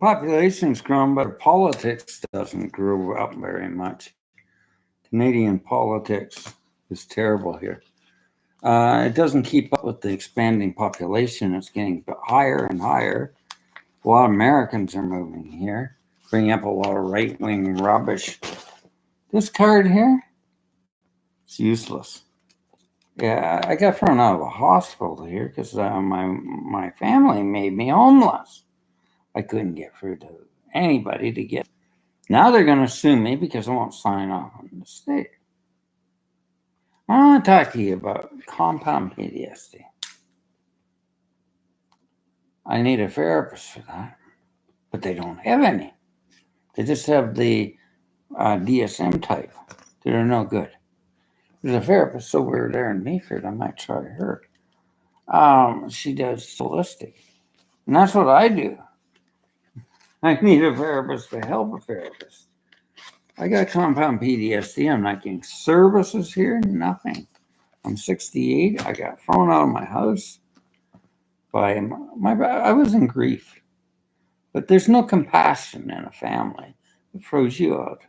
population's grown, but politics doesn't grow up very much. Canadian politics is terrible here. It doesn't keep up with the expanding population. It's getting higher and higher. A lot of Americans are moving here, bringing up a lot of right-wing rubbish. This card here, it's useless. Yeah, I got thrown out of the hospital here because my family made me homeless. I couldn't get through to anybody to get. Now they're going to sue me because I won't sign off on the state. I want to talk to you about compound PTSD. I need a therapist for that, but they don't have any. They just have the DSM type that are no good. There's a therapist over there in Mayfield. I might try her. She does holistic, and that's what I do. I need a therapist to help a therapist. I got compound PTSD. I'm not getting services here, nothing. I'm 68. I got thrown out of my house by I was in grief. But there's no compassion in a family. It throws you out.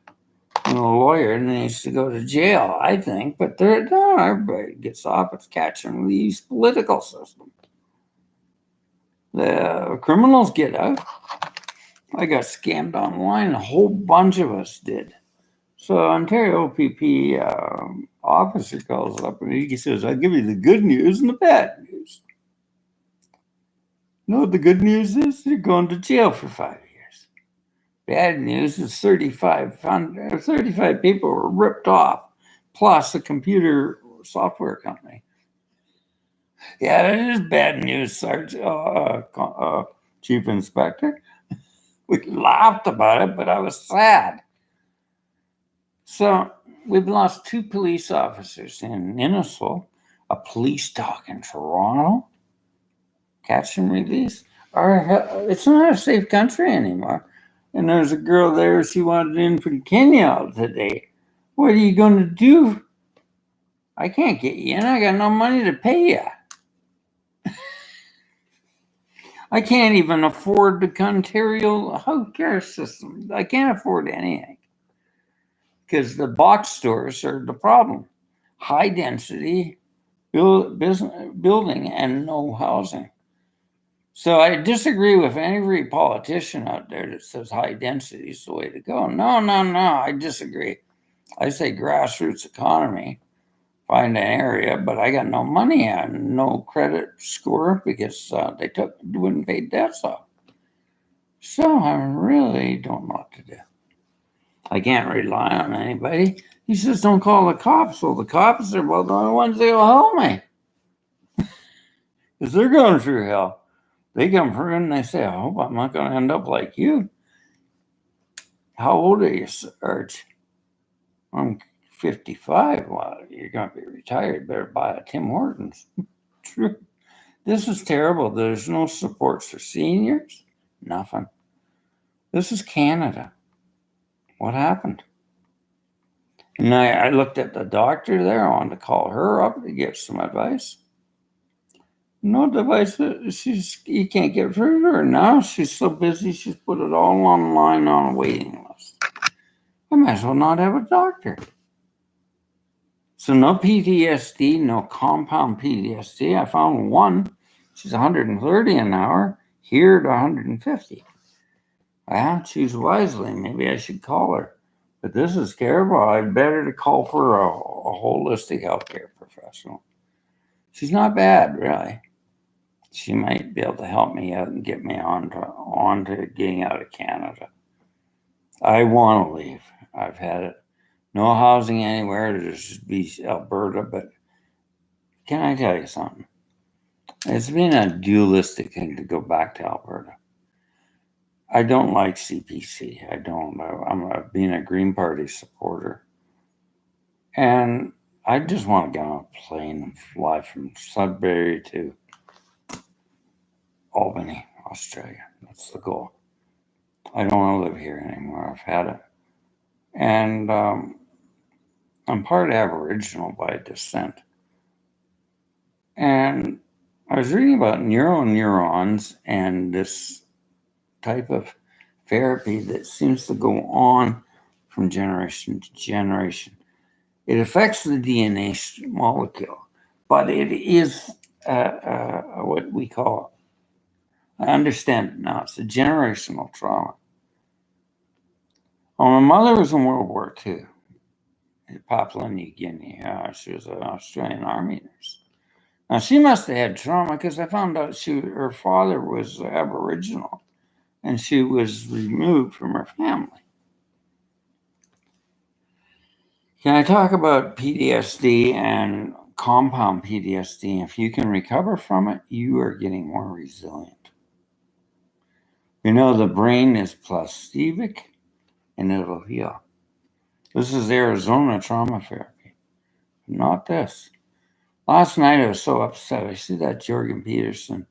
And a lawyer needs to go to jail, I think. But no, everybody gets off. It's catch and release political system. The criminals get out. I got scammed online. A whole bunch of us did. So Ontario OPP officer calls up and he says, I'll give you the good news and the bad news. You know what the good news is? You're going to jail for 5 years. Bad news is 35 people were ripped off, plus a computer software company. Yeah, that is bad news, Chief Inspector. We laughed about it, but I was sad. So we've lost 2 police officers in Innisfil, a police dog in Toronto, catch and release. It's not a safe country anymore. And there's a girl there, she wanted in from Kenya today. What are you going to do? I can't get you in. I got no money to pay you. I can't even afford the Ontario healthcare system. I can't afford anything. Because the box stores are the problem. High density building and no housing. So I disagree with every politician out there that says high density is the way to go. No, I disagree. I say grassroots economy, find an area, but I got no money and no credit score because they wouldn't pay debts off. So I really don't know what to do. I can't rely on anybody. He says, don't call the cops. Well, the cops are the only ones that will help me. Because they're going through hell. They come through and they say, I hope I'm not going to end up like you. How old are you, Serge? I'm 55. Well, you're going to be retired. Better buy a Tim Hortons. True. This is terrible. There's no supports for seniors. Nothing. This is Canada. What happened? And I looked at the doctor there. I wanted to call her up to get some advice. No advice. You can't get through to her now. She's so busy. She's put it all online on a waiting list. I might as well not have a doctor. So no PTSD, no compound PTSD. I found one. She's 130 an hour. Here to 150. Well, choose wisely. Maybe I should call her. But this is terrible. I'd better to call for a holistic healthcare professional. She's not bad, really. She might be able to help me out and get me on to getting out of Canada. I want to leave. I've had it. No housing anywhere. There should be Alberta, but can I tell you something? It's been a dualistic thing to go back to Alberta. I don't like CPC. I don't. I'm being a Green Party supporter. And I just want to get on a plane and fly from Sudbury to Albany, Australia. That's the goal. I don't want to live here anymore. I've had it. And I'm part Aboriginal by descent. And I was reading about neurons and this type of therapy that seems to go on from generation to generation. It affects the DNA molecule, but it is what we call, I understand it now, it's a generational trauma. Well, my mother was in World War II in Papua New Guinea. She was an Australian Army nurse. Now, she must have had trauma because I found out her father was Aboriginal and she was removed from her family. Can I talk about PTSD and compound PTSD? If you can recover from it, you are getting more resilient. You know, the brain is plastic and it'll heal. This is Arizona trauma therapy, not this. Last night I was so upset. I see that Jorgen Peterson.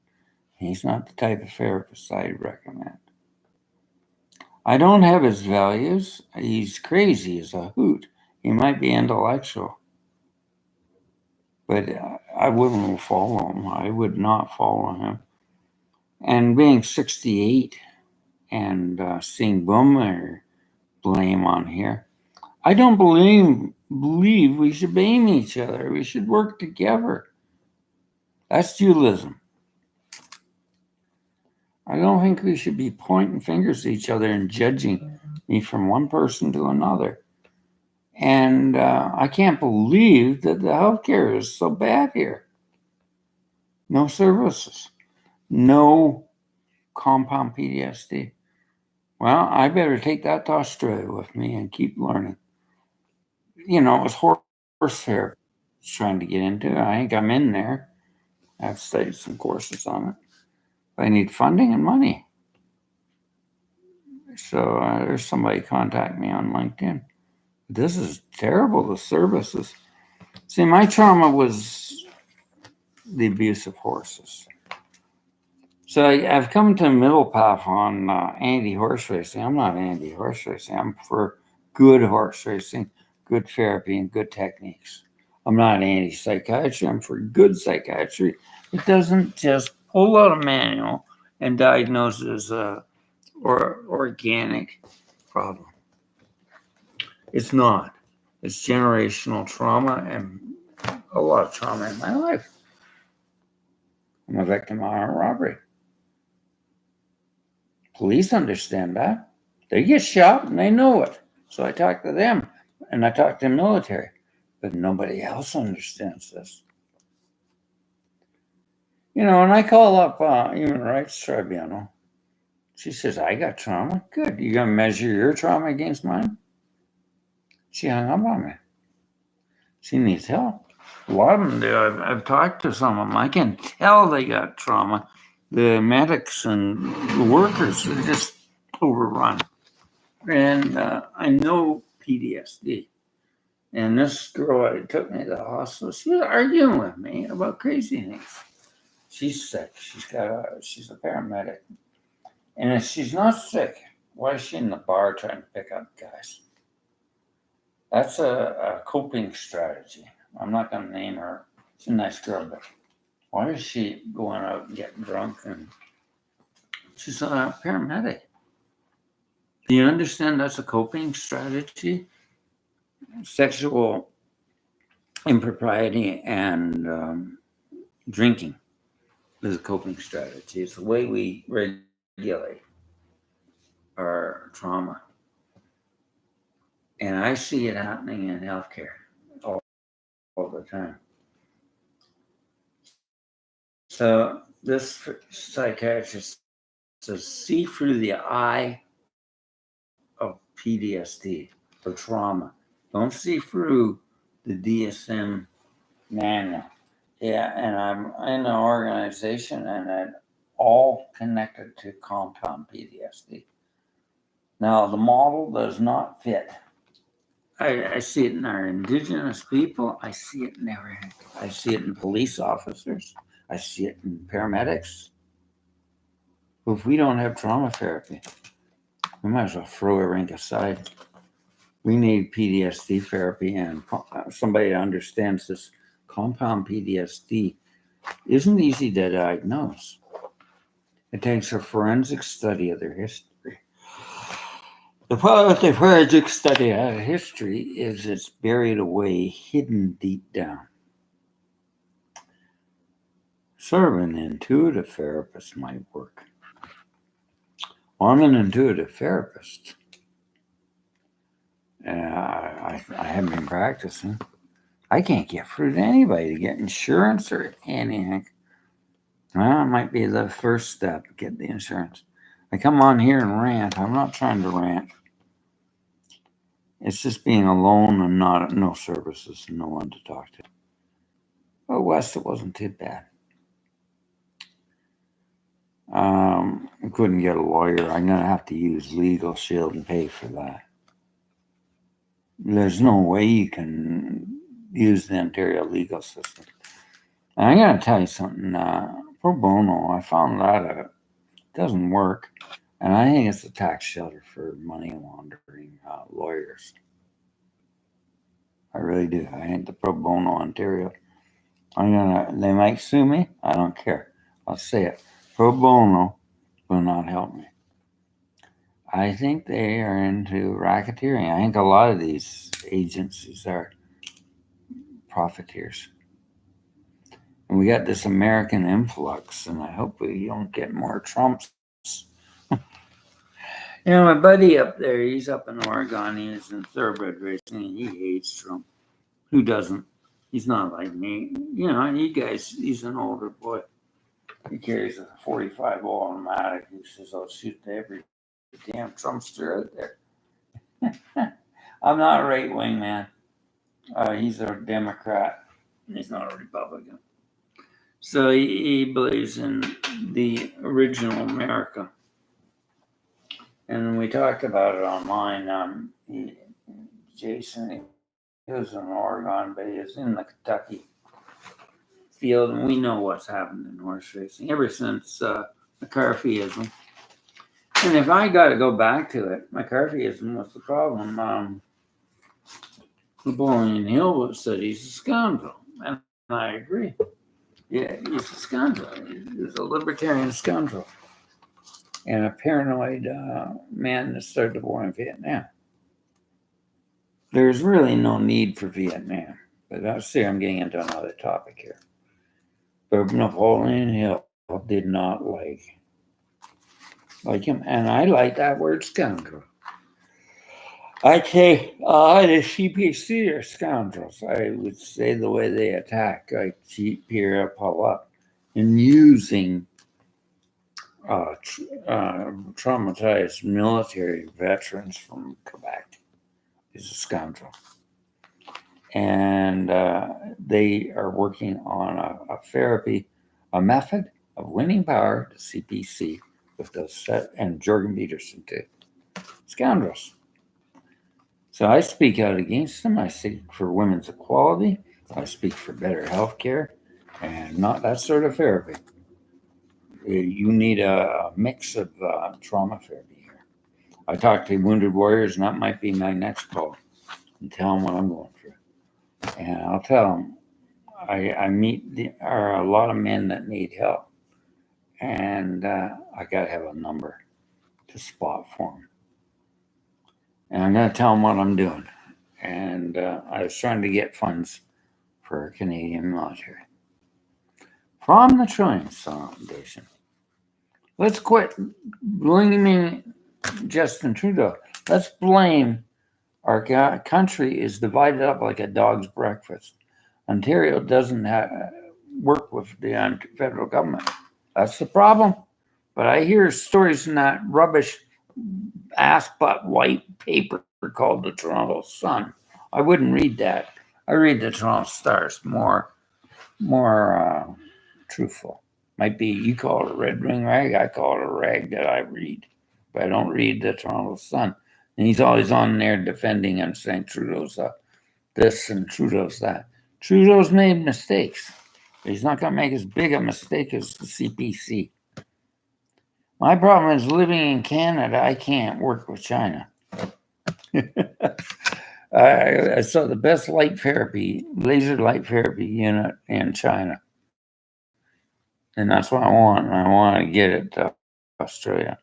He's not the type of therapist I'd recommend. I don't have his values. He's crazy as a hoot. He might be intellectual, but I wouldn't follow him. I would not follow him. And being 68 and seeing boomer blame on here, I don't believe we should blame each other. We should work together. That's dualism. I don't think we should be pointing fingers at each other and judging me from one person to another. And I can't believe that the healthcare is so bad here. No services, no compound PTSD. Well, I better take that to Australia with me and keep learning. You know, it was horse therapy I was trying to get into. I think I'm in there. I've studied some courses on it. But I need funding and money. So there's somebody contact me on LinkedIn. This is terrible, the services. See, my trauma was the abuse of horses. So I've come to a middle path on anti-horse racing. I'm not anti-horse racing. I'm for good horse racing, good therapy, and good techniques. I'm not anti-psychiatry. I'm for good psychiatry. It doesn't just pull out a manual and diagnose it as a organic problem. It's not. It's generational trauma and a lot of trauma in my life. I'm a victim of armed robbery. Police understand that. They get shot and they know it. So I talk to them and I talk to the military. But nobody else understands this. You know, and I call up Human Rights Tribunal. She says, I got trauma. Good. You going to measure your trauma against mine? She hung up on me. She needs help. A lot of them do. I've talked to some of them. I can tell they got trauma. The medics and the workers are just overrun. And I know PTSD. And this girl that took me to the hospital, she was arguing with me about crazy things. She's sick. She's a paramedic. And if she's not sick, why is she in the bar trying to pick up guys? That's a coping strategy. I'm not going to name her. She's a nice girl, but why is she going out and getting drunk? And she's a paramedic. Do you understand that's a coping strategy? Sexual impropriety and drinking is a coping strategy. It's the way we regulate our trauma. And I see it happening in healthcare all the time. So this psychiatrist says, see through the eye of PTSD or trauma. Don't see through the DSM manual. Yeah, and I'm in an organization and it all connected to compound PTSD. Now, the model does not fit. I see it in our indigenous people. I see it in everything. I see it in police officers. I see it in paramedics. If we don't have trauma therapy, we might as well throw everything aside. We need PTSD therapy and somebody that understands this. Compound PTSD isn't easy to diagnose. It takes a forensic study of their history. The problem with the forensic study of history is it's buried away, hidden deep down. Sort of an intuitive therapist might work. Well, I'm an intuitive therapist. I haven't been practicing. I can't get through to anybody to get insurance or anything. Well, it might be the first step, get the insurance. I come on here and rant. I'm not trying to rant. It's just being alone and no services and no one to talk to. But West, it wasn't too bad. I couldn't get a lawyer. I'm going to have to use Legal Shield and pay for that. There's no way you can use the Ontario legal system. And I'm going to tell you something. Pro bono, I found that out. It doesn't work. And I think it's a tax shelter for money laundering lawyers. I really do. I think the Pro Bono Ontario. They might sue me. I don't care. I'll say it. Pro Bono will not help me. I think they are into racketeering. I think a lot of these agencies are profiteers. And we got this American influx, and I hope we don't get more Trumps. My buddy up there, he's up in Oregon. He's in thoroughbred racing. He hates Trump. Who doesn't? He's not like me. You guys, he's an older boy. He carries a 45 automatic. He says, I'll shoot every damn Trumpster out there. I'm not a right wing man. He's a Democrat. He's not a Republican. So he believes in the original America. And we talked about it online. Jason, he was in Oregon, but he is in the Kentucky field, and we know what's happened in horse racing ever since McCarthyism. And if I got to go back to it, McCarthyism was the problem. Napoleon Hill said he's a scoundrel, and I agree. Yeah, he's a scoundrel. He's a libertarian scoundrel and a paranoid man that started the war in Vietnam. There's really no need for Vietnam, but I'll see. I'm getting into another topic here. But Napoleon Hill did not like him, and I like that word scoundrel. I say the CPC are scoundrels. I would say the way they attack, like Pierre Paulette, in using traumatized military veterans from Quebec is a scoundrel. And they are working on a therapy, a method of winning power to CPC with those set, and Jorgen Peterson too. Scoundrels. So I speak out against them. I speak for women's equality. I speak for better health care and not that sort of therapy. You need a mix of trauma therapy here. I talk to wounded warriors, and that might be my next call, and tell them what I'm going through. And I'll tell them I meet a lot of men that need help, and I got to have a number to spot for them. And I'm going to tell them what I'm doing. And I was trying to get funds for our Canadian military from the Trillions Foundation. Let's quit blaming Justin Trudeau. Let's blame our country is divided up like a dog's breakfast. Ontario doesn't work with the federal government. That's the problem. But I hear stories in that rubbish ass butt white paper called the Toronto Sun. I wouldn't read that. I read the Toronto Stars, more truthful. Might be you call it a red ring rag, I call it a rag that I read, but I don't read the Toronto Sun. And he's always on there defending him, saying Trudeau's this and Trudeau's that. Trudeau's made mistakes. But he's not going to make as big a mistake as the CPC. My problem is living in Canada, I can't work with China. I saw the best laser light therapy unit in China. And that's what I want. And I want to get it to Australia.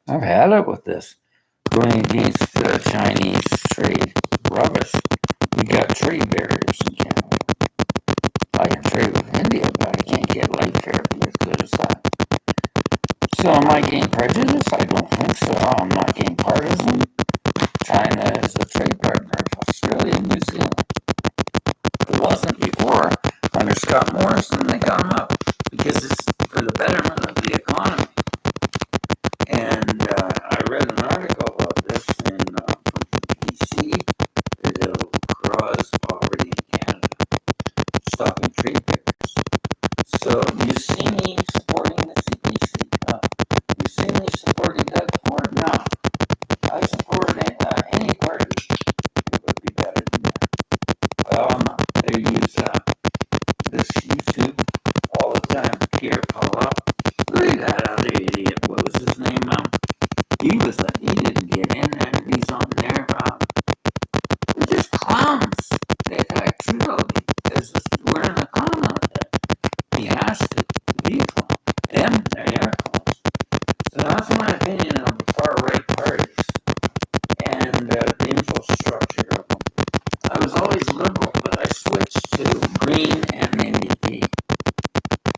I've had it with this. going against Chinese trade rubbish. We got trade barriers in Canada. I can trade with India, but I can't get life therapy as good as that. So am I getting prejudiced? I don't think so. I'm not getting partisan. China is a trade partner of Australia and New Zealand. It wasn't before. Under Scott Morrison, they got them up because it's for the betterment of the economy. And I read an article about this in BC that it'll cause poverty in Canada, stopping trade barriers. So you see me supporting the CPC? No. You see me supporting Doug Ford? No. I support any party. It would be better than that. Well, they use this YouTube all the time. Here, pull up. Look at that other idiot. What was his name? He didn't get in, and he's on there. They're just clowns. They attack Trudeau because we're in a clown out there. He has to be a clown. Them, they are clowns. So that's my opinion of the far right parties and the infrastructure of them. I was always liberal, but I switched to Green and NDP.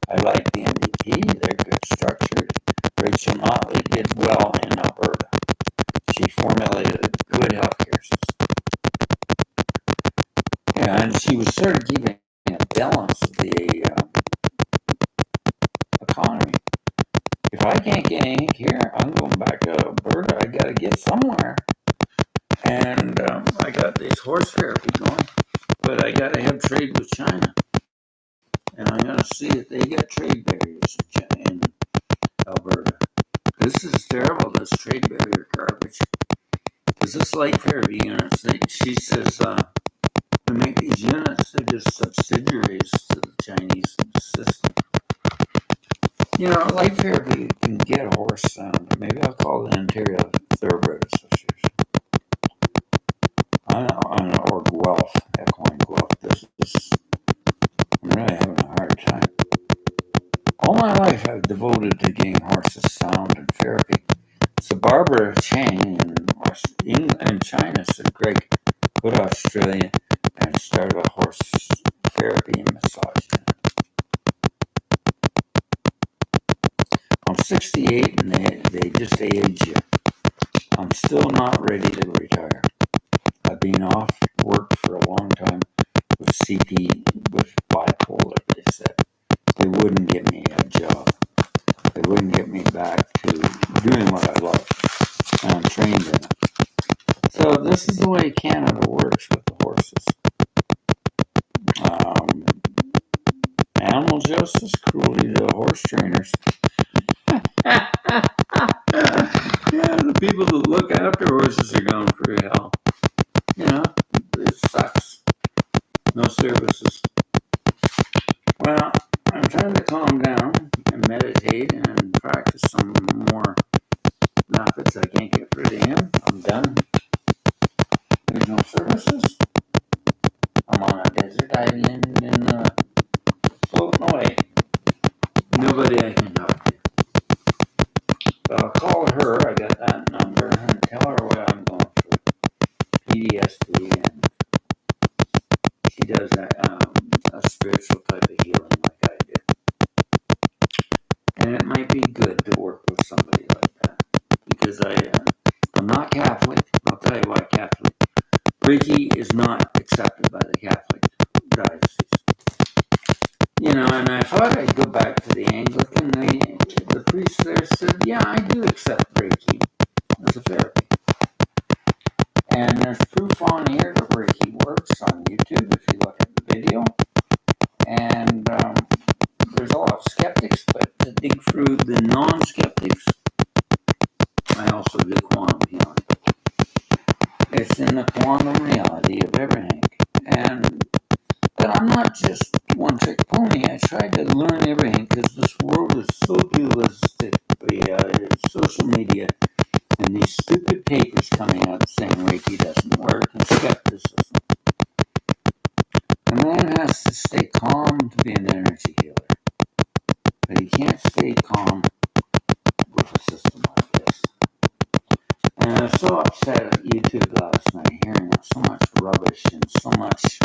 I like the NDP. They're good structured. Rachel Notley did well in Alberta. She formulated a good healthcare system. Yeah, and she was sort of keeping a balance of the economy. If I can't get any care, I'm going back to Alberta. I got to get somewhere. And I got this horse therapy going, but I got to have trade with China. And I'm going to see if they get trade barriers in Alberta. This is terrible, this trade barrier garbage. Because this light therapy units, she says we make these units, they're just subsidiaries to the Chinese system. You know, light therapy can get a horse sound. Maybe I'll call the Ontario Thoroughbred Association. Or Guelph, Equine Guelph. I'm really having a hard time. All my life I've devoted to getting horses sound and therapy. So Barbara Chang in China said, Greg, go to Australia and start a horse therapy and massage. I'm 68 and they just age you. I'm still not ready to retire. I've been off work for a long time with with bipolar, they said. They wouldn't get me a job. They wouldn't get me back to doing what I love. And I'm trained in it. So this is the way Canada works with the horses. Animal justice, cruelty to horse trainers. Yeah, the people that look after horses are going through hell. You know, it sucks. No services. Well, I'm trying to calm down and meditate and practice some more methods. I can't get rid of him. I'm done. There's no services. I'm on a desert island and floating away. Nobody I can talk to. But I'll call her. I got that number and tell her what I'm going through. PTSD, and she does a spiritual type of healing like I did. And it might be good to work with somebody like that because I'm not Catholic. I'll tell you why Catholic. Reiki is not accepted by the Catholic diocese. You know, and I thought I'd go back to the Anglican. The priest there said, yeah, I do accept Reiki as a therapy. And there's proof on here that Reiki works on YouTube if you look at the video. And there's a lot of skeptics, but to dig through the non-skeptics, I also do quantum healing. It's in the quantum reality of everything. But I'm not just one trick pony. I tried to learn everything because this world is so dualistic. Social media and these stupid papers coming out saying Reiki doesn't work and skepticism. A man has to stay calm to be an energy healer. But he can't stay calm with a system like this. And I was so upset at YouTube last night, hearing so much rubbish and so much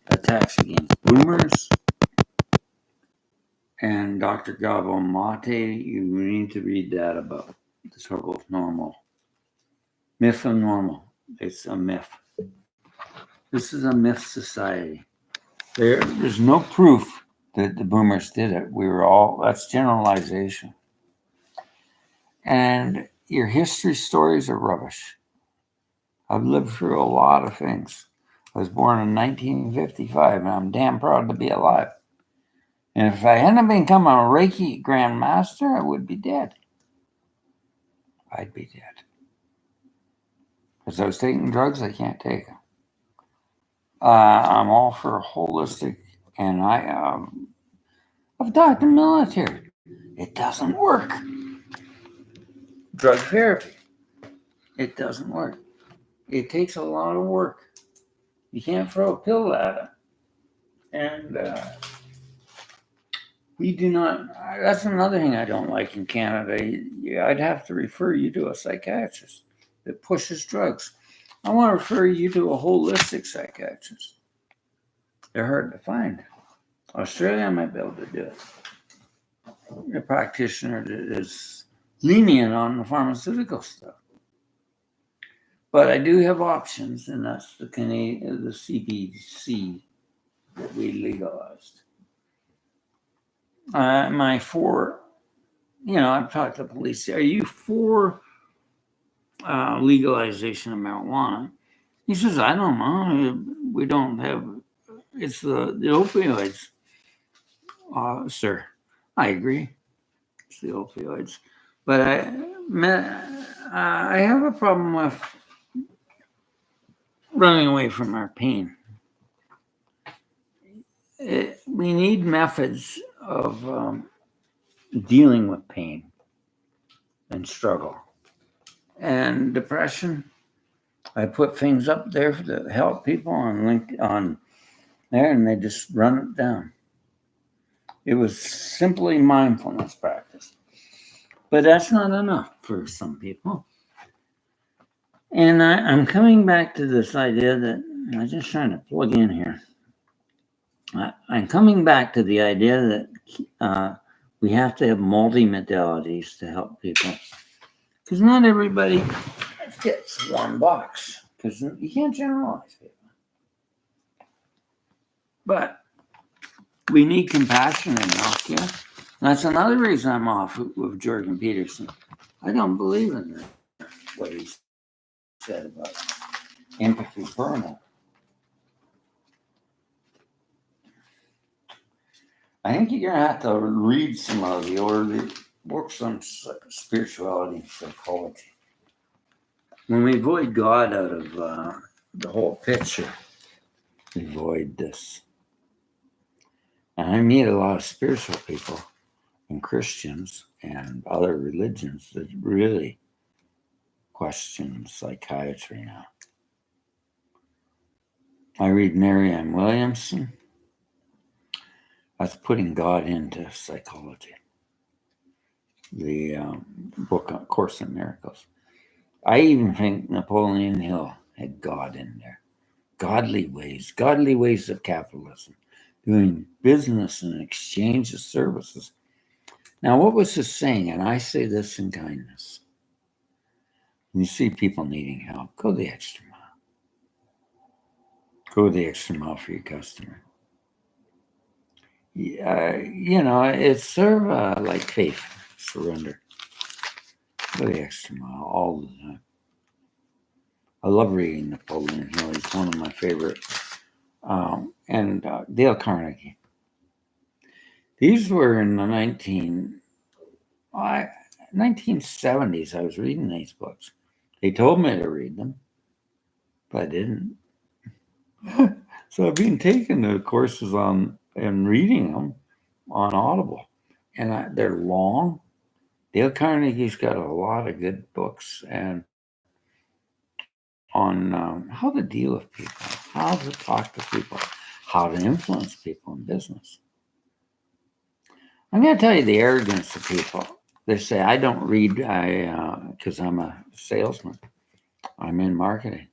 attacks against boomers. And Dr. Gabo Mate, you need to read that about the struggle of normal. Myth of normal. It's a myth. This is a myth society. There's no proof that the boomers did it. That's generalization. And your history stories are rubbish. I've lived through a lot of things. I was born in 1955, and I'm damn proud to be alive. And if I hadn't become a Reiki grandmaster, I would be dead. I'd be dead. Because I was taking drugs I can't take. I'm all for holistic, and I've talked to the military. It doesn't work. Drug therapy. It doesn't work. It takes a lot of work. You can't throw a pill at it. And we do not, that's another thing I don't like in Canada. I'd have to refer you to a psychiatrist that pushes drugs. I want to refer you to a holistic psychiatrist. They're hard to find. Australia, I might be able to do it. A practitioner that is lenient on the pharmaceutical stuff. But I do have options, and that's the CBC that we legalized. I've talked to police. Are you for legalization of marijuana? He says, I don't know. We don't have, it's the opioids. Sir, I agree. It's the opioids. But I have a problem with running away from our pain. We need methods of dealing with pain and struggle. And depression, I put things up there to help people on there, and they just run it down. It was simply mindfulness practice. But that's not enough for some people. And I'm coming back to this idea that I'm just trying to plug in here. I'm coming back to the idea that we have to have multi-modalities to help people. Because not everybody fits one box. Because you can't generalize people. But we need compassion in healthcare. That's another reason I'm off with Jordan Peterson. I don't believe in that, what he said about empathy burnout. I think you're going to have to read some of the early books on spirituality and psychology. When we void God out of the whole picture, we void this. And I meet a lot of spiritual people and Christians and other religions that really question psychiatry now. I read Marianne Williamson. That's putting God into psychology. The book on Course in Miracles. I even think Napoleon Hill had God in there. Godly ways of capitalism, doing business and exchange of services. Now, what was his saying? And I say this in kindness. When you see people needing help, go the extra mile. Go the extra mile for your customer. It's sort of like faith, surrender. Go the extra mile all the time. I love reading Napoleon Hill. He's one of my favorite. And Dale Carnegie. These were in the 1970s. I was reading these books. They told me to read them, but I didn't. So I've been taking the courses on and reading them on Audible. And they're long. Dale Carnegie's got a lot of good books and on how to deal with people, how to talk to people, how to influence people in business. I'm going to tell you the arrogance of people. They say, I don't read because I'm a salesman. I'm in marketing.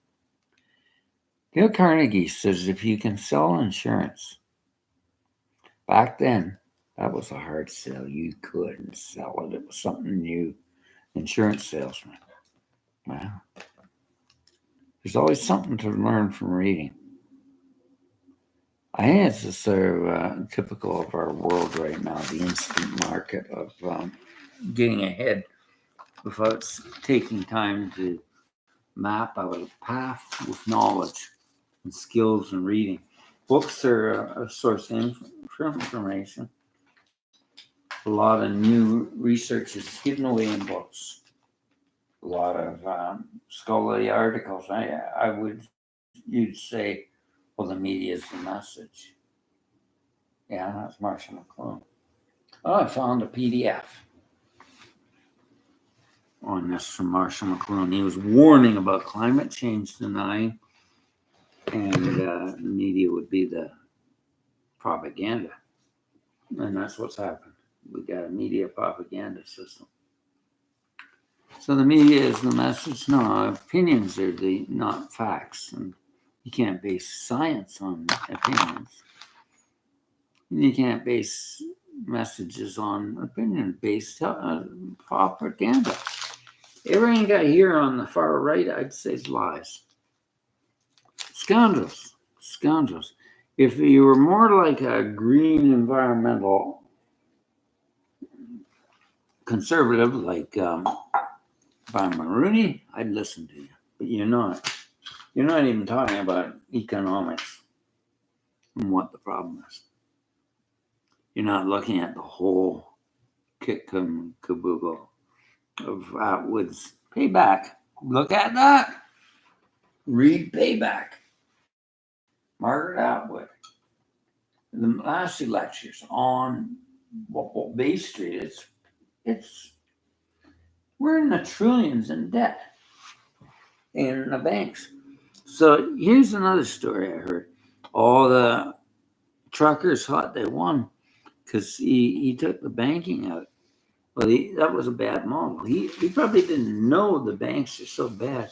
Dale Carnegie says if you can sell insurance, back then, that was a hard sell. You couldn't sell it. It was something new. Insurance salesman. Well, there's always something to learn from reading. I think it's just sort of typical of our world right now, the instant market of getting ahead without taking time to map out a path with knowledge and skills and reading. Books are a source of information. A lot of new research is hidden away in books. A lot of scholarly articles. You'd say, well, the media is the message. Yeah, that's Marshall McLuhan. Oh, I found a PDF on this from Marshall McLuhan. He was warning about climate change denying, and the media would be the propaganda. And that's what's happened. We got a media propaganda system. So the media is the message. No, opinions are not facts, and you can't base science on opinions. You can't base messages on opinion-based propaganda. Everything you got here on the far right, I'd say, is lies. Scoundrels. If you were more like a green environmental conservative, like Van Maroney, I'd listen to you. But you're not. You're not even talking about economics and what the problem is. You're not looking at the whole kit and caboodle of Atwood's Payback. Look at that. Read Payback. Margaret Atwood. The last two lectures on Bay Street, we're in the trillions in debt in the banks. So here's another story I heard. All the truckers thought they won because he took the banking out. Well, that was a bad model. He probably didn't know the banks are so bad.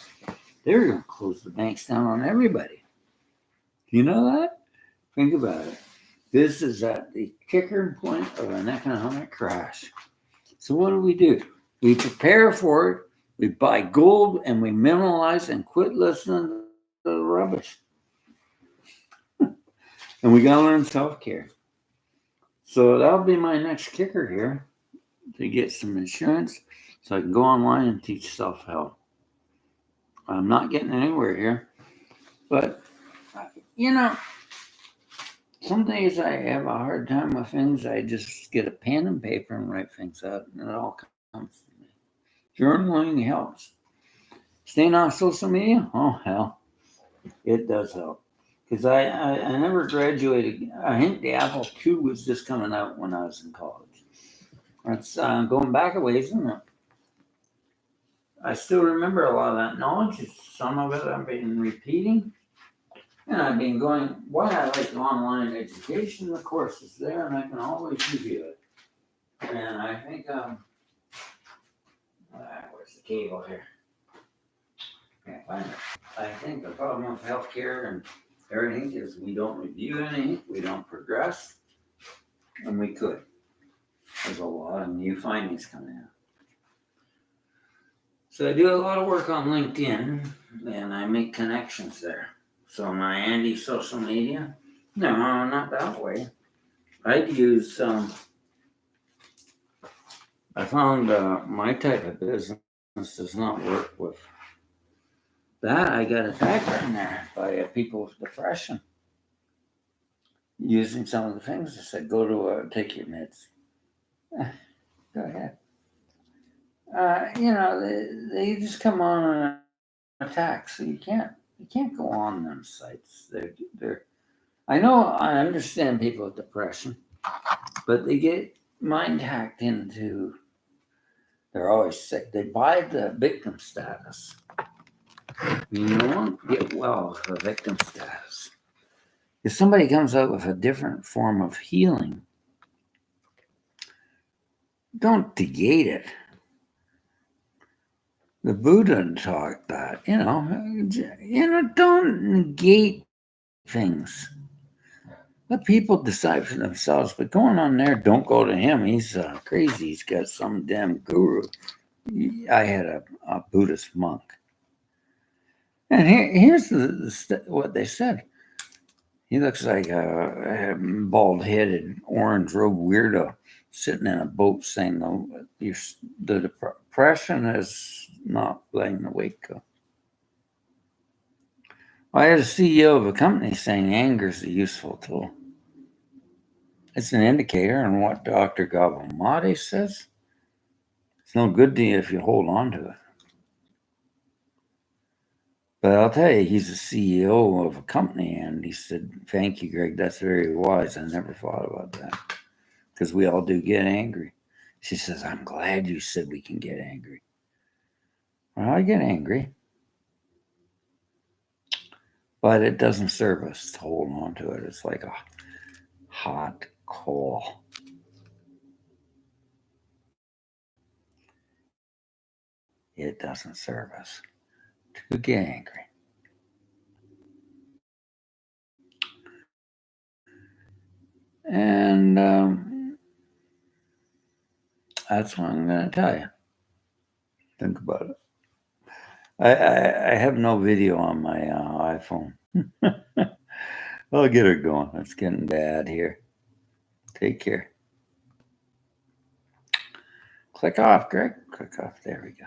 They're going to close the banks down on everybody. You know that? Think about it. This is at the kicker point of an economic crash. So what do? We prepare for it. We buy gold and we minimalize and quit listening to the rubbish. And we got to learn self-care. So that'll be my next kicker here, to get some insurance so I can go online and teach self-help. I'm not getting anywhere here, but some days I have a hard time with things. I just get a pen and paper and write things out, and it all comes to me. Journaling helps. Staying off social media? Oh, hell. It does help. Because I never graduated. I think the Apple II was just coming out when I was in college. That's going back a ways, isn't it? I still remember a lot of that knowledge. Some of it I've been repeating. And I've been going, why I like online education, the course is there, and I can always review it. And I think, where's the cable here? Can't find it. I think the problem with healthcare and everything is we don't review anything, we don't progress, and we could. There's a lot of new findings coming out. So I do a lot of work on LinkedIn, and I make connections there. So my anti-social media? No, not that way. I'd use, I found my type of business does not work with that. I got attacked in there by people with depression. Using some of the things I said, go to take your meds. Go ahead. They just come on and attack, so you can't go on them sites. I understand people with depression, but they get mind hacked into. They're always sick. They buy the victim status. You won't get well with the victim status. If somebody comes out with a different form of healing, don't negate it. The Buddha taught that, don't negate things. Let people decide for themselves. But going on there, don't go to him. He's crazy. He's got some damn guru. I had a Buddhist monk. And here's what they said. He looks like a bald-headed, orange-robed weirdo sitting in a boat saying the depression is not laying the wake up. I had a CEO of a company saying anger is a useful tool. It's an indicator, and what Dr. Gabamade says, it's no good to you if you hold on to it. But I'll tell you, he's a CEO of a company, and he said, "Thank you, Greg. That's very wise. I never thought about that because we all do get angry." She says, "I'm glad you said we can get angry." Well, I get angry, but it doesn't serve us to hold on to it. It's like a hot coal. It doesn't serve us to get angry. And that's what I'm going to tell you. Think about it. I have no video on my iPhone. I'll get her going. It's getting bad here. Take care. Click off, Greg. Click off. There we go.